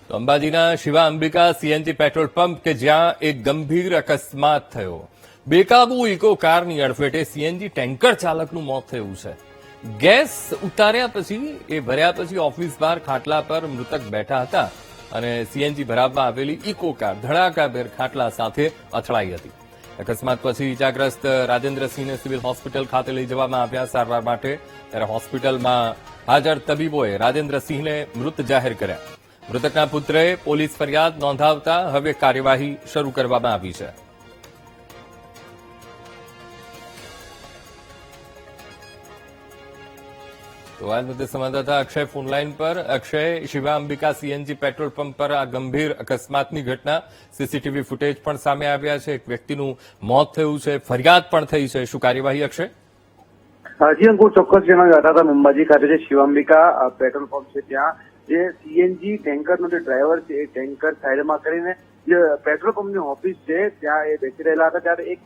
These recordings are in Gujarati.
તો અંબાજીના Shiva Ambika CNG petrol pump કે જ્યાં એક ગંભીર અકસ્માત થયો. બેકાબુ ઇકો કારની અડફેટે સીએનજી ટેન્કર ચાલકનું મોત થયું છે. ગેસ ઉતાર્યા પછી ભર્યા પછી ઓફિસ બહાર ખાટલા પર મૃતક બેઠા હતા અને સીએનજી ભરાવવા આવેલી ઇકો કાર ધડાકાભેર ખાટલા સાથે અથડાઈ હતી. અકસ્માત પછી ઇજાગ્રસ્ત રાજેન્દ્રસિંહને સિવિલ હોસ્પિટલ ખાતે લઈ જવામાં આવ્યા સારવાર માટે. ત્યારે હોસ્પિટલમાં હાજર તબીબોએ રાજેન્દ્રસિંહને મૃત જાહેર કર્યા. મૃતકના પુત્રએ પોલીસ ફરિયાદ નોંધાવતા હવે કાર્યવાહી શરૂ કરવામાં આવી છે. તો આ મુદ્દે સંવાદદાતા અક્ષય ફોનલાઈન પર. Akshay, Shiva Ambika CNG petrol pump પર આ ગંભીર અકસ્માતની ઘટના, સીસીટીવી ફૂટેજ પણ સામે આવ્યા છે. એક વ્યક્તિનું મોત થયું છે, ફરિયાદ પણ થઈ છે. શું કાર્યવાહી અક્ષય? જી અંકુર, ચોક્કસ જણાવ્યા હતા. અંબાજી ખાતે જે શિવાંબિકા પેટ્રોલ પંપ છે ત્યાં જે સીએનજી ટેન્કરનો જે ડ્રાઈવર છે એ ટેન્કર સાઈડમાં કરીને જે પેટ્રોલ પંપની ઓફિસ છે ત્યાં એ બેસી રહેલા હતા ત્યારે એક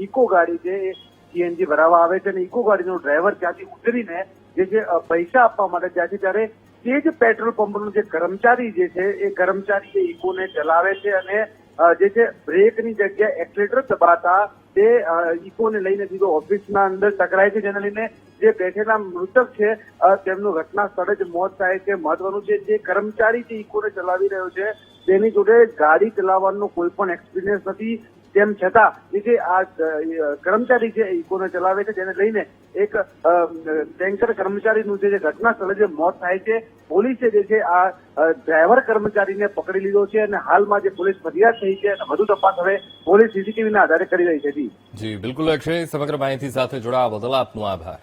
ઇકો ગાડી છે એ સીએનજી ભરાવા આવે છે અને ઇકો ગાડીનો ડ્રાઈવર ત્યાંથી ઉતરીને જે પૈસા આપવા માટે જાય છે ત્યારે તે જ પેટ્રોલ પંપનો જે કર્મચારી જે છે એ કર્મચારી એ ઇકોને ચલાવે છે અને જે છે બ્રેકની જગ્યાએ એક્સિલેટર દબાતા તે ઇકોને લઈને સીધો ઓફિસના અંદર ટકરાય છે, જેને લઈને જે બેઠેલા મૃતક છે તેમનું ઘટના સ્થળે જ મોત થાય છે. મહત્વનું છે જે કર્મચારી જે ઇકોને ચલાવી રહ્યો છે તેની જોડે ગાડી ચલાવવાનો કોઈ પણ એક્સપિરિયન્સ નથી. તેમ છતાં જે આ કર્મચારી છે ઇકોને ચલાવે છે જેને લઈને એક ટેન્કર કર્મચારીનું જે ઘટના સ્થળે જે મોત થાય છે. પોલીસે જે છે આ ડ્રાઈવર કર્મચારીને પકડી લીધો છે અને હાલમાં જે પોલીસ ફરિયાદ થઈ છે અને વધુ તપાસ હવે પોલીસ સીસીટીવીના આધારે કરી રહી છે. જી બિલકુલ અક્ષય, સમગ્ર માહિતી સાથે જોડાવા બદલ આપનો આભાર.